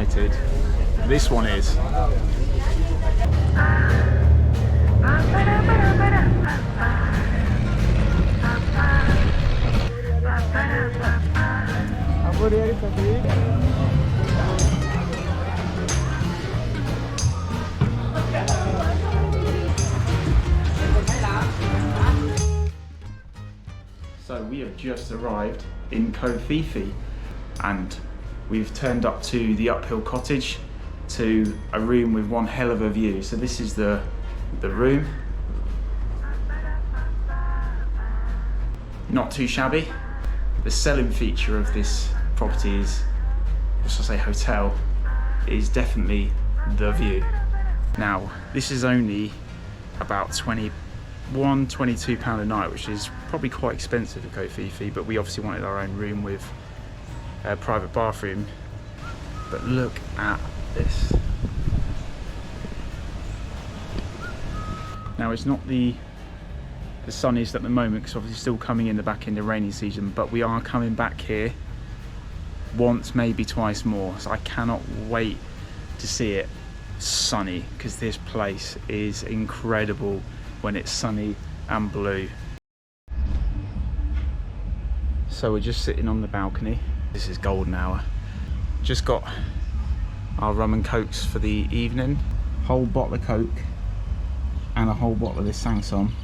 excited. This one is. So we have just arrived in Phi Phi, and we've turned up to the uphill cottage, to a room with one hell of a view. So this is the room. Not too shabby. The selling feature of this property is, what should I say, hotel, is definitely the view. Now, this is only about £22 a night, which is probably quite expensive at Phi Phi, but we obviously wanted our own room with a private bathroom. But look at this. Now, it's not the sunniest at the moment, because obviously still coming in the back end of rainy season, but we are coming back here once, maybe twice more. So I cannot wait to see it sunny, because this place is incredible when it's sunny and blue. So we're just sitting on the balcony. This is golden hour. Just got our rum and cokes for the evening. Whole bottle of Coke and a whole bottle of this Sansom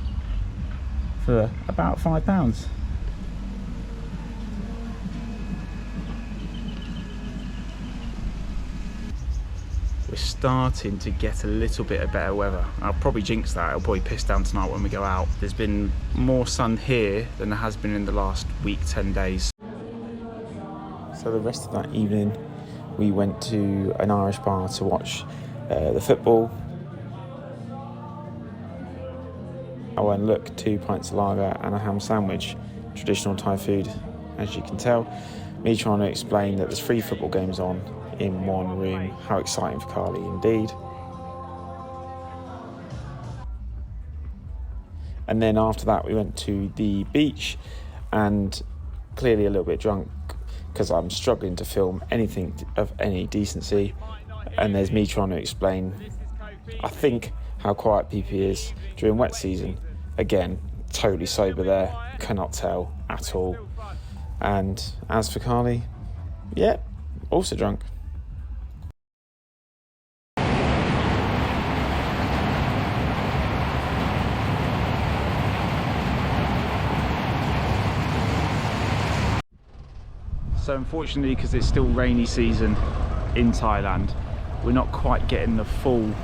for about £5. We're starting to get a little bit of better weather. I'll probably jinx that, it'll probably piss down tonight when we go out. There's been more sun here than there has been in the last week, 10 days. So the rest of that evening, we went to an Irish bar to watch the football. I went, look, 2 pints of lager and a ham sandwich, traditional Thai food, as you can tell. Me trying to explain that there's 3 football games on in one room. How exciting for Carly indeed. And then after that, we went to the beach, and clearly a little bit drunk, because I'm struggling to film anything of any decency. And there's me trying to explain, I think, how quiet Phi Phi is during wet season. Again, totally sober there, cannot tell at all. And as for Carly, yeah, also drunk. So unfortunately, because it's still rainy season in Thailand, we're not quite getting the full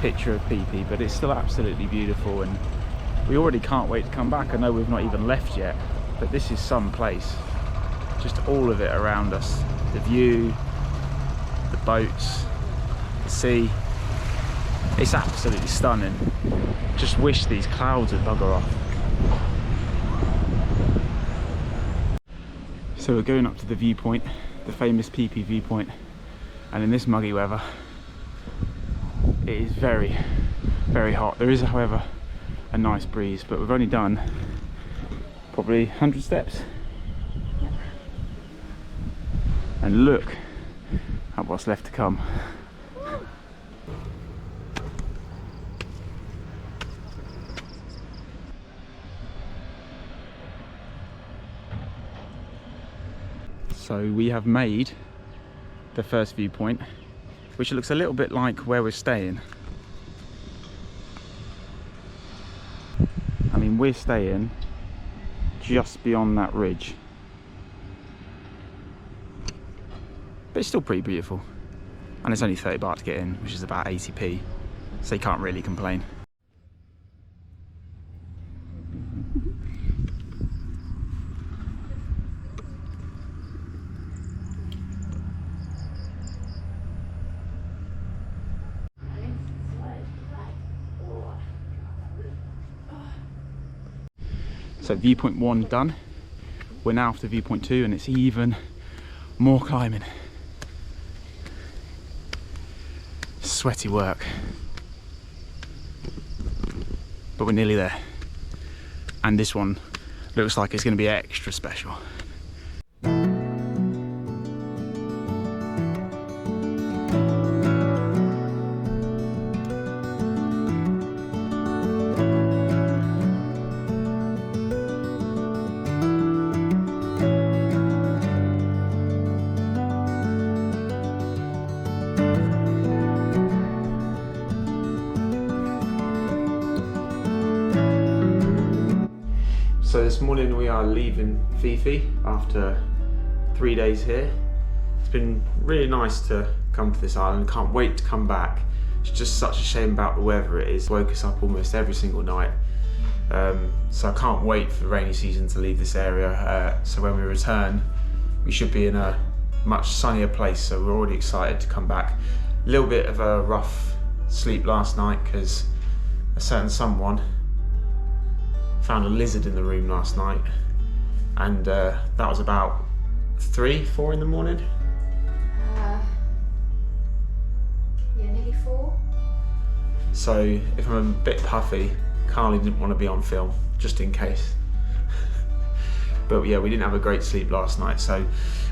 picture of Phi Phi, but it's still absolutely beautiful, and we already can't wait to come back. I know we've not even left yet, but this is some place. Just all of it around us. The view, the boats, the sea. It's absolutely stunning. Just wish these clouds would bugger off. So we're going up to the viewpoint, the famous Phi Phi viewpoint, and in this muggy weather, it is very, very hot. There is, however, a nice breeze, but we've only done probably 100 steps. And look at what's left to come. So we have made the first viewpoint, which looks a little bit like where we're staying. I mean, we're staying just beyond that ridge, but it's still pretty beautiful, and it's only 30 baht to get in, which is about 80p, so you can't really complain. So viewpoint 1 done. We're now after viewpoint 2, and it's even more climbing. Sweaty work. But we're nearly there. And this one looks like it's going to be extra special. So this morning we are leaving Phi Phi after 3 days here. It's been really nice to come to this island. Can't wait to come back. It's just such a shame about the weather it is. Woke us up almost every single night. So I can't wait for the rainy season to leave this area. So when we return, we should be in a much sunnier place. So we're already excited to come back. A little bit of a rough sleep last night because a certain someone found a lizard in the room last night, and that was about 3, 4 in the morning. Yeah, nearly 4. So if I'm a bit puffy, Carly didn't want to be on film, just in case. But yeah, we didn't have a great sleep last night. So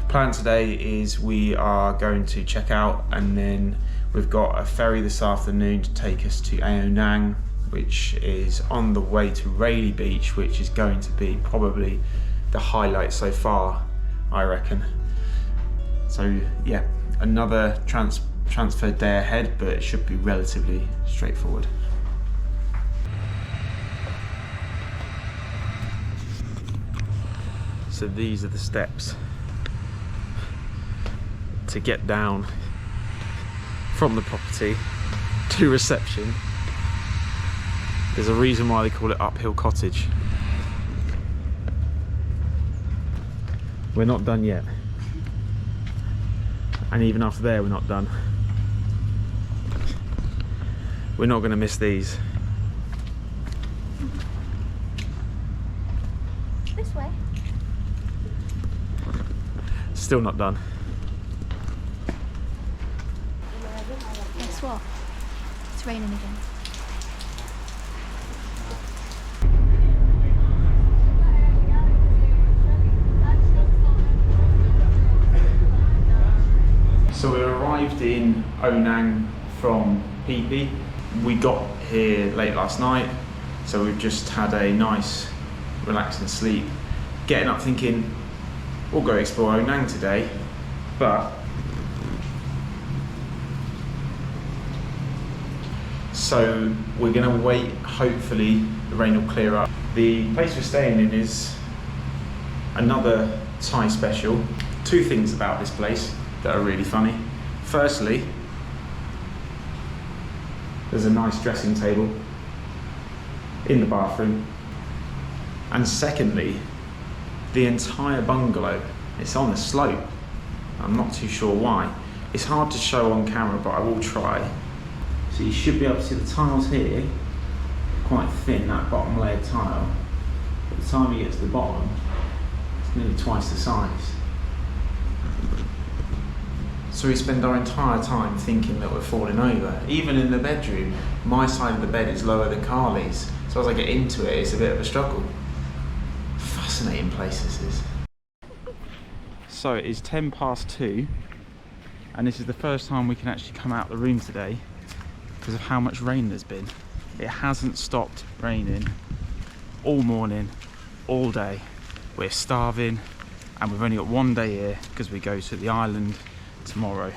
plan today is we are going to check out, and then we've got a ferry this afternoon to take us to Ao Nang, which is on the way to Railay Beach, which is going to be probably the highlight so far, I reckon. So yeah, another transfer day ahead, but it should be relatively straightforward. So these are the steps to get down from the property to reception. There's a reason why they call it Uphill Cottage. We're not done yet. And even after there, we're not done. We're not going to miss these. This way. Still not done. Guess what? It's raining again. So we arrived in Ao Nang from Phi Phi. We got here late last night, so we've just had a nice relaxing sleep. Getting up thinking, we'll go explore Ao Nang today, but so we're gonna wait, hopefully the rain will clear up. The place we're staying in is another Thai special. 2 things about this place that are really funny. Firstly, there's a nice dressing table in the bathroom. And secondly, the entire bungalow, it's on a slope. I'm not too sure why. It's hard to show on camera, but I will try. So you should be able to see the tiles here, quite thin, that bottom layer tile. By the time you get to the bottom, it's nearly twice the size. So we spend our entire time thinking that we're falling over. Even in the bedroom, my side of the bed is lower than Carly's. So as I get into it, it's a bit of a struggle. Fascinating place this is. So it is 2:10, and this is the first time we can actually come out of the room today because of how much rain there's been. It hasn't stopped raining all morning, all day. We're starving, and we've only got 1 day here because we go to the island tomorrow.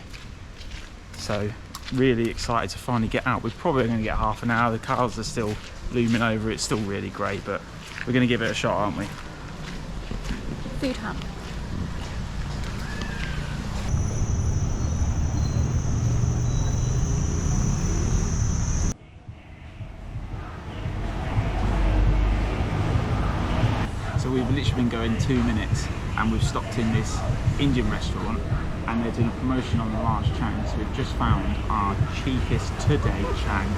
So really excited to finally get out. We're probably going to get half an hour. The cars are still looming over. It's still really great, but we're going to give it a shot, aren't we? Food hunt. So we've literally been going 2 minutes, and we've stopped in this Indian restaurant, and they're doing a promotion on the large chang. So we've just found our cheapest today chang,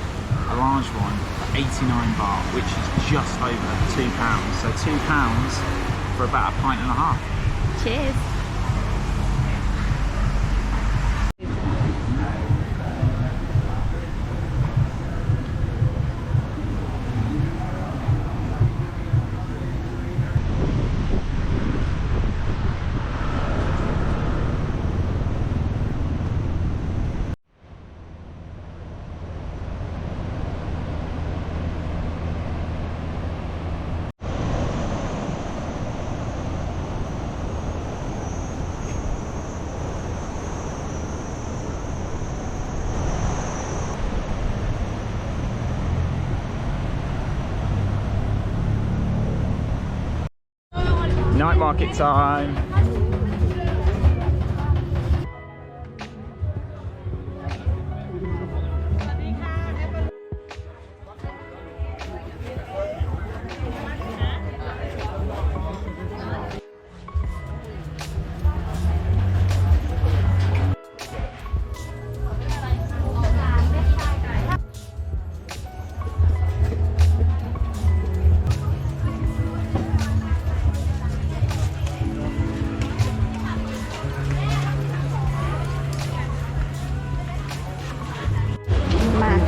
a large one for 89 baht, which is just over £2. So £2 for about a pint and a half. Cheers. Night market time.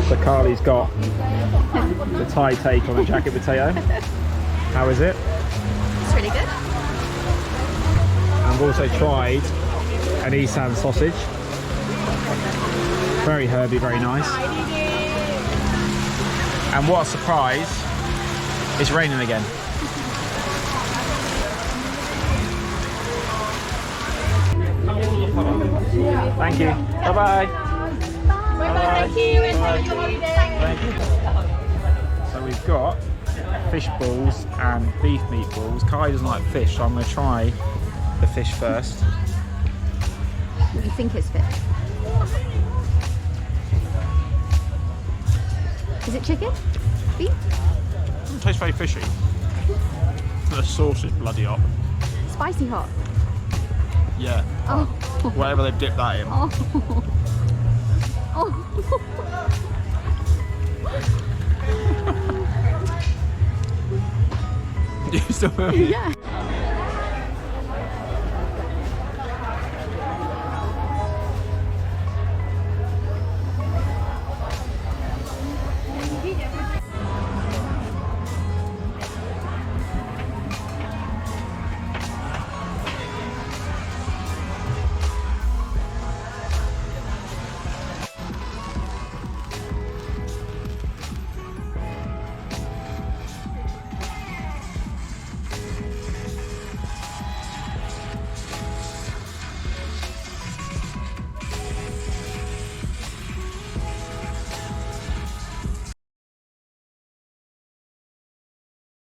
So Carly's got the Thai take on a jacket potato. How is it? It's really good. I've also tried an Isan sausage. Very herby, very nice. And what a surprise, it's raining again. Thank you. Bye-bye. Bye-bye. Thank you. Enjoy your holiday. Thank you. So we've got fish balls and beef meatballs. Kai doesn't like fish, so I'm going to try the fish first. You think it's fish? Is it chicken? Beef? It tastes very fishy. The sauce is bloody hot. Spicy hot? Yeah. Oh. Whatever they've dipped that in. Oh. Oh. You still with me? Yeah.